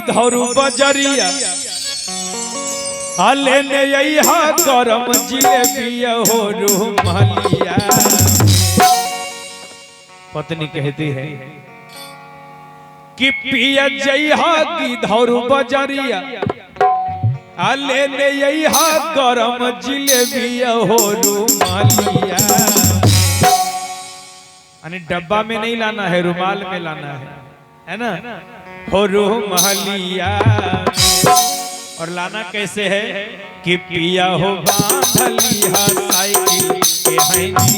धरू बजरिया आले ने यहा गरम जिलेबिया हो रुमालिया। पत्नी कहती है कि पिया जइहा की धरू बजरिया आले ने यहा गरम जिलेबिया हो रुमालिया। यानी डब्बा में नहीं लाना है, रुमाल में लाना है ना, हो रुमालिया। और लाना कैसे है कि पिया हो बांधलिया साइकिल के हैंडल,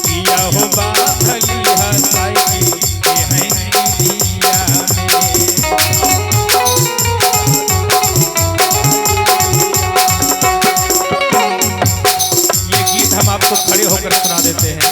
पिया हो बांधलिया साइकिल के हैंडलिया में। ये गीत हम आपको खड़े होकर सुना देते हैं।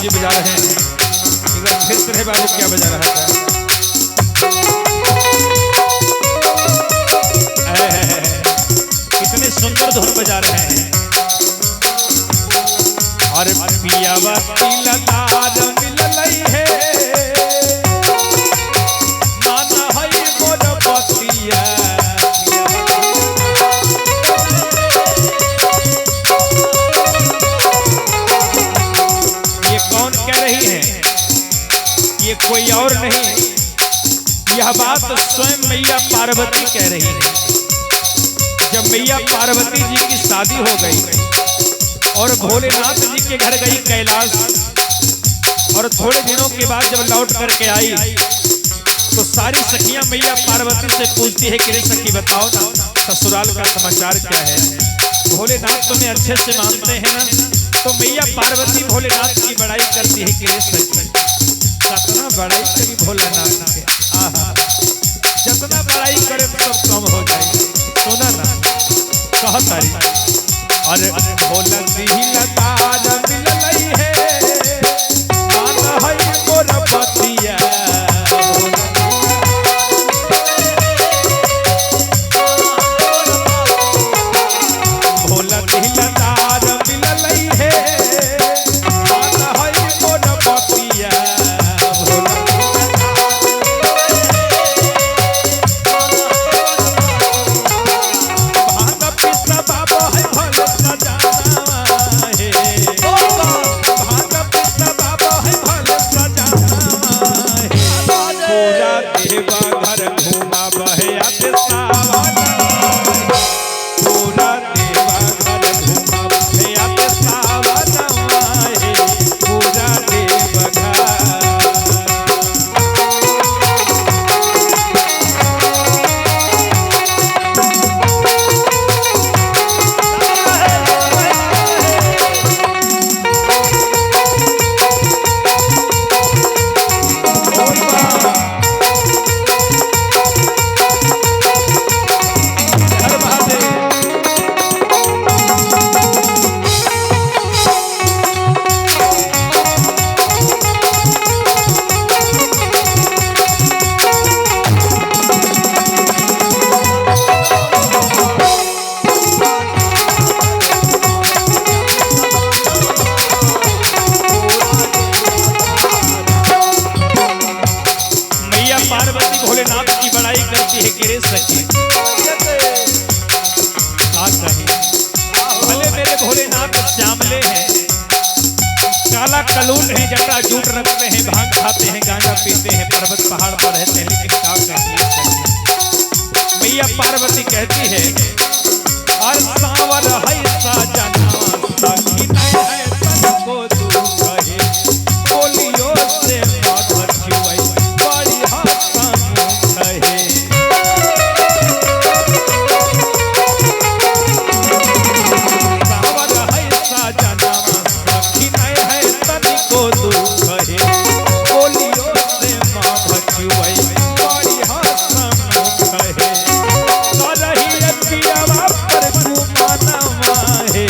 बजा रहे हैं, फिर से बाबू क्या बजा रहा था? कितने सुंदर धुन बजा रहे हैं। और पियावा तिलदार मिललई है, माना है मोर बतिया। ये कोई और नहीं, यह बात स्वयं मैया पार्वती कह रही है। जब मैया पार्वती जी की शादी हो गई और भोलेनाथ जी के घर गई कैलाश, और थोड़े दिनों के बाद जब लौट करके आई तो सारी सखियां मैया पार्वती से पूछती है कि रे सखी बताओ ना, ससुराल का समाचार क्या है? भोलेनाथ तुम्हें अच्छे से मानते हैं ना? तो मैया पार्वती भोलेनाथ की बड़ाई करती है कि रे सखी जितना बड़ाई करी भोलेनाथ के, आहा जितना बड़ाई करे सब कम हो जाए। सुना ना कहत तारी, और भोला तिलदार मिललई है, माना है मोर बतिया। भोला तिलदार मिललई है, माना है मोर बतिया। भोलेनाथ की बड़ाई करती है गिरे सखी। भले मेरे भोलेनाथ श्यामले हैं, काला कलून है, जटा जूट रखते हैं, भांग खाते हैं, गांजा पीते हैं, पर्वत पहाड़ पर रहते हैं, लेकिन क्या कहिए मैया पार्वती कहती है और सावर है साजना सखी नहीं है तन को तू कहे बोलियो से माधव छुई बड़ी हसन कहे। सावर है साजना सखी नहीं है तन को तू कहे बोलियो से माधव छुई बड़ी हसन कहे। करही पियावा पर गुमानवा है,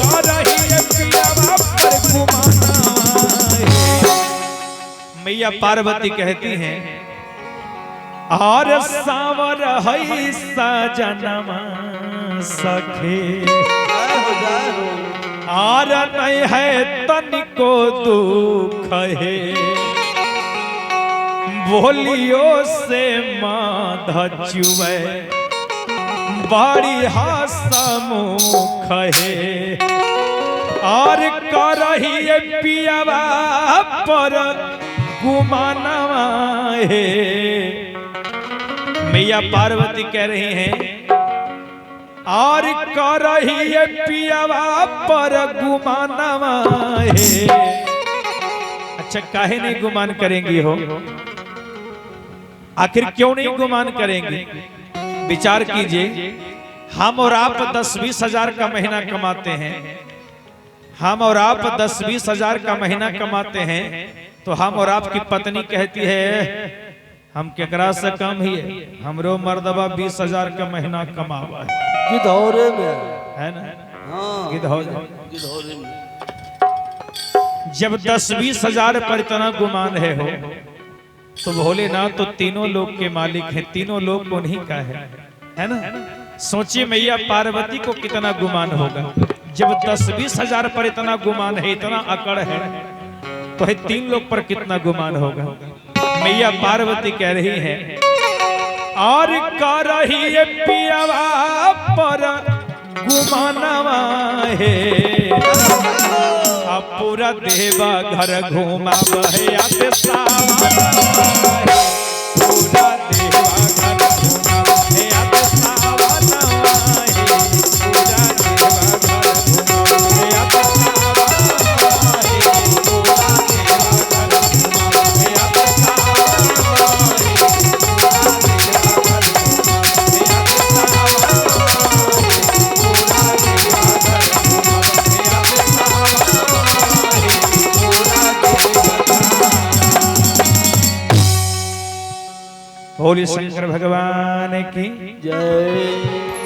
करही पियावा पर गुमानवा है। मैया पार्वती कहती हैं और सावर है सजनमा सखे और नहीं है तनिको दुख है बोलियो से माध चुवे बड़ी हसमुख है और करही पियावा पर गुमानवा है। मैया पार्वती कह रही हैं और करही पियावा पर गुमानवा है। अच्छा काहे नहीं गुमान करेंगी हो, आखिर क्यों नहीं गुमान करेंगे? विचार कीजिए, हम और आप 10-20 हजार का महीना कमाते हैं, हम और आप 10-20 हजार का महीना कमाते हैं, तो हम और आपकी पत्नी कहती है हम केकरा से कम ही है, हमरो मर्दबा 20 हजार का महीना कमावा है। गिधौरे में है ना? हाँ गिधौरे में जब 10-20 हजार पर इतना गुमान है हो, तो भोलेनाथ तो तीनों लोक के मालिक हैं, तीनों लोक उन्हीं का है ना? सोचिए मैया पार्वती को कितना गुमान होगा। जब 10-20 हजार पर इतना गुमान है, इतना अकड़ है, तो है 3 लोग पर कितना गुमान होगा। मैया पार्वती कह रही है और करही पियावा पर गुमानवा है। अब पूरा देवा घर घूमा बहे आते सावन, पूरा देवा घर घूमा बहे आते सावन, पूरा देवा घर घूमा बहे आते सावन, पूरा देवा घर घूमा बहे आते सावन, पूरा देवा घर भोले शंकर भगवान की जय।